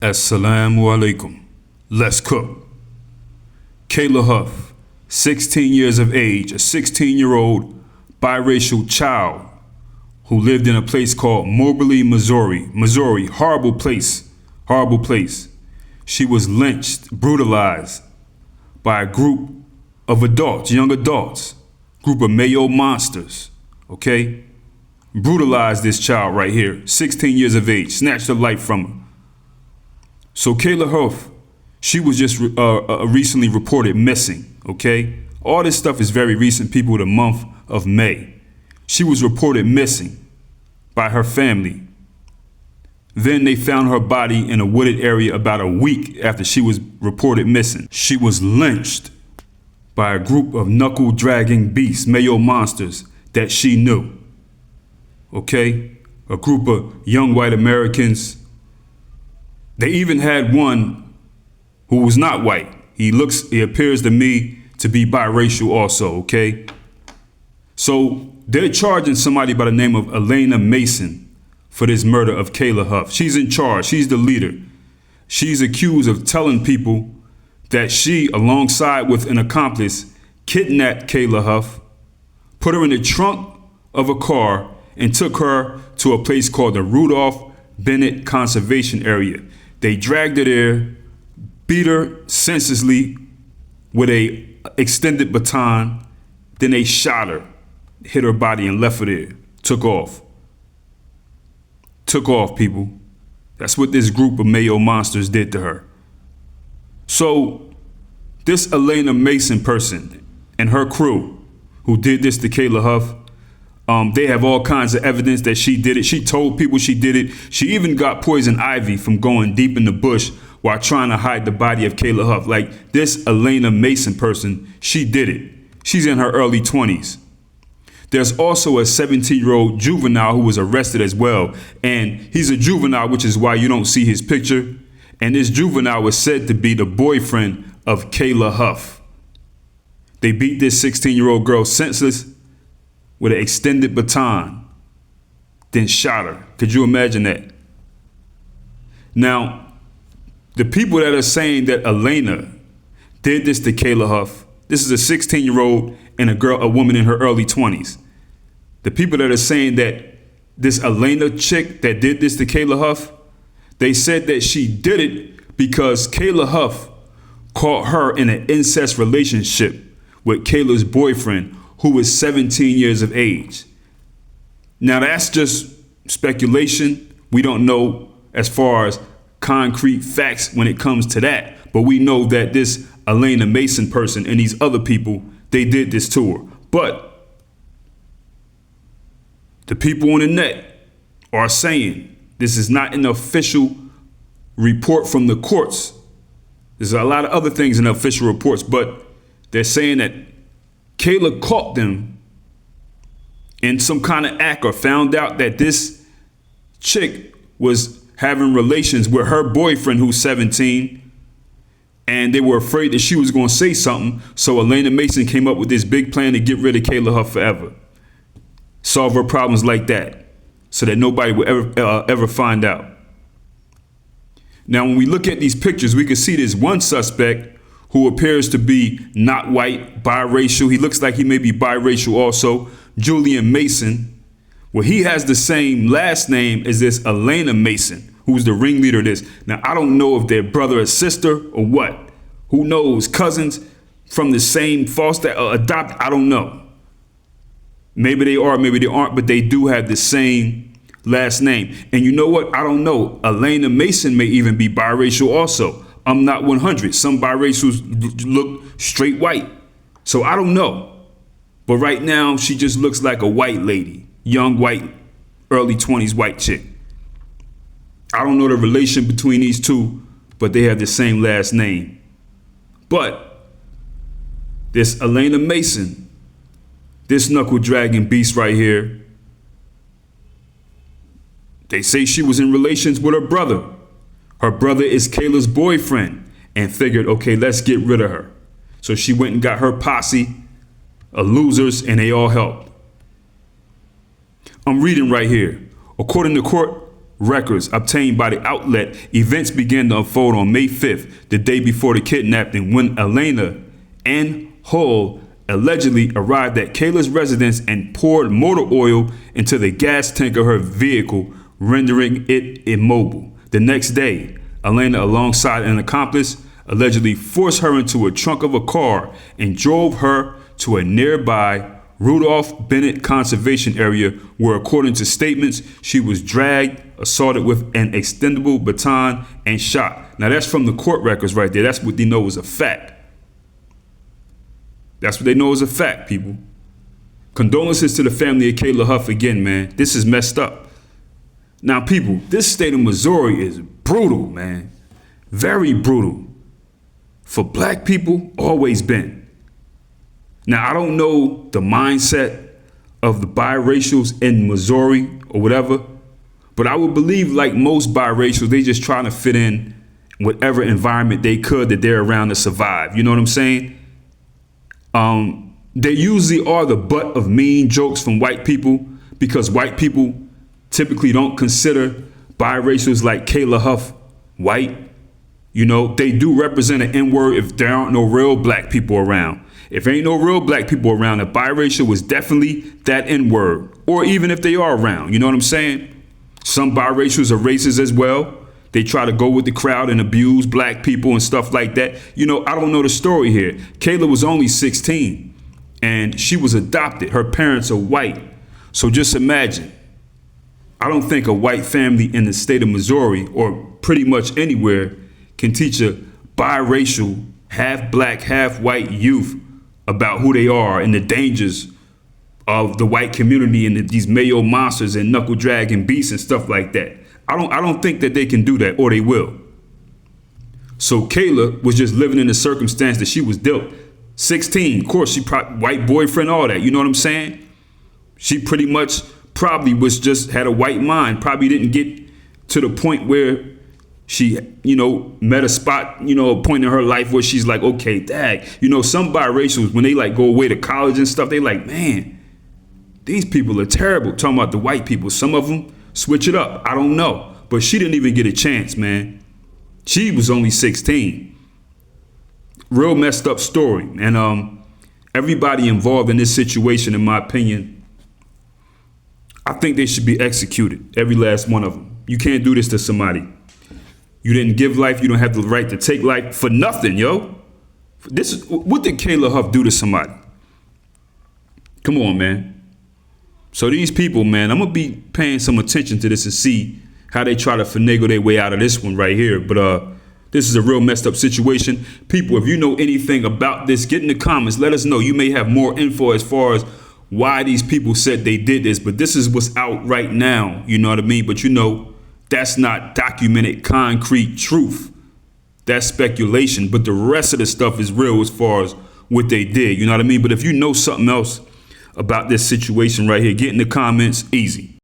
Assalamu alaikum. Let's cook. Kayla Huff, 16 years of age, a 16-year-old biracial child who lived in a place called Moberly, Missouri, horrible place. She was lynched, brutalized by a group of adults, young adults, group of Mayo monsters, okay? Brutalized this child right here, 16 years of age, snatched her life from her. So Kayla Huff, she was just recently reported missing, okay? All this stuff is very recent, people, the month of May. She was reported missing by her family. Then they found her body in a wooded area about a week after she was reported missing. She was lynched by a group of knuckle-dragging beasts, Mayo monsters, that she knew, okay? A group of young white Americans. They even had one who was not white. He appears to me to be biracial also, okay? So they're charging somebody by the name of Elena Mason for this murder of Kayla Huff. She's in charge, she's the leader. She's accused of telling people that she, alongside with an accomplice, kidnapped Kayla Huff, put her in the trunk of a car, and took her to a place called the Rudolph Bennett Conservation Area. They dragged her there, beat her senselessly with a extended baton. Then they shot her, hit her body and left her there. Took off. Took off, people. That's what this group of Mayo monsters did to her. So this Elena Mason person and her crew who did this to Kayla Huff, they have all kinds of evidence that she did it. She told people she did it. She even got poison ivy from going deep in the bush while trying to hide the body of Kayla Huff. Like this Elena Mason person, she did it. She's in her early 20s. There's also a 17-year-old juvenile who was arrested as well. And he's a juvenile, which is why you don't see his picture. And this juvenile was said to be the boyfriend of Kayla Huff. They beat this 16-year-old girl senseless with an extended baton, then shot her. Could you imagine that? Now, the people that are saying that Elena did this to Kayla Huff, this is a 16-year-old and a woman in her early 20s. The people that are saying that this Elena chick that did this to Kayla Huff, they said that she did it because Kayla Huff caught her in an incest relationship with Kayla's boyfriend, who was 17 years of age. Now that's just speculation. We don't know as far as concrete facts when it comes to that, but we know that this Elena Mason person and these other people, they did this to her. But the people on the net are saying this is not an official report from the courts. There's a lot of other things in the official reports, but they're saying that Kayla caught them in some kind of act or found out that this chick was having relations with her boyfriend who's 17, and they were afraid that she was going to say something. So Elena Mason came up with this big plan to get rid of Kayla Huff forever. Solve her problems like that so that nobody would ever find out. Now, when we look at these pictures, we can see this one suspect who appears to be not white, biracial. He looks like he may be biracial also. Julian Mason. Well, he has the same last name as this Elena Mason, who's the ringleader of this. Now, I don't know if they're brother or sister or what. Who knows? Cousins from the same foster or adopted. I don't know. Maybe they are, maybe they aren't, but they do have the same last name. And you know what? I don't know. Elena Mason may even be biracial also. I'm not 100. Some biracials look straight white. So I don't know. But right now, she just looks like a white lady. Young white, early 20s white chick. I don't know the relation between these two, but they have the same last name. But this Elena Mason, this knuckle-dragging beast right here, they say she was in relations with her brother. Her brother is Kayla's boyfriend, and figured, okay, let's get rid of her. So she went and got her posse of losers, and they all helped. I'm reading right here. According to court records obtained by the outlet, events began to unfold on May 5th, the day before the kidnapping, when Elena and Hull allegedly arrived at Kayla's residence and poured motor oil into the gas tank of her vehicle, rendering it immobile. The next day, Elena, alongside an accomplice, allegedly forced her into a trunk of a car and drove her to a nearby Rudolph Bennett Conservation Area where, according to statements, she was dragged, assaulted with an extendable baton, and shot. Now that's from the court records right there. That's what they know is a fact. That's what they know is a fact, people. Condolences to the family of Kayla Huff again, man. This is messed up. Now, people, this state of Missouri is brutal, man. Very brutal. For black people, always been. Now, I don't know the mindset of the biracials in Missouri or whatever, but I would believe, like most biracials, they just trying to fit in whatever environment they could that they're around to survive. You know what I'm saying? They usually are the butt of mean jokes from white people because white people typically don't consider biracials like Kayla Huff white. You know, they do represent an N-word if there aren't no real black people around. If ain't no real black people around, a biracial was definitely that N-word, or even if they are around, you know what I'm saying? Some biracials are racist as well. They try to go with the crowd and abuse black people and stuff like that. You know, I don't know the story here. Kayla was only 16 and she was adopted. Her parents are white. So just imagine, I don't think a white family in the state of Missouri or pretty much anywhere can teach a biracial, half black, half white youth about who they are and the dangers of the white community and these mayo monsters and knuckle dragging beasts and stuff like that. I don't think that they can do that, or they will. So Kayla was just living in the circumstance that she was dealt. 16, of course, she white boyfriend, all that. You know what I'm saying? She pretty much probably was just had a white mind. Probably didn't get to the point where she, you know, met a spot, you know, a point in her life where she's like, okay, dang. You know, some biracials, when they like go away to college and stuff, they like, man, these people are terrible. Talking about the white people. Some of them switch it up. I don't know. But she didn't even get a chance, man. She was only 16. Real messed up story. And everybody involved in this situation, in my opinion, I think they should be executed. Every last one of them. You can't do this to somebody. You didn't give life. You don't have the right to take life for nothing, yo. What did Kayla Huff do to somebody? Come on, man. So these people, man, I'm going to be paying some attention to this and see how they try to finagle their way out of this one right here. But this is a real messed up situation. People, if you know anything about this, get in the comments. Let us know. You may have more info as far as why these people said they did this. But this is what's out right now. You know what I mean? But, you know, that's not documented concrete truth. That's speculation. But the rest of the stuff is real as far as what they did. You know what I mean? But if you know something else about this situation right here, get in the comments. Easy.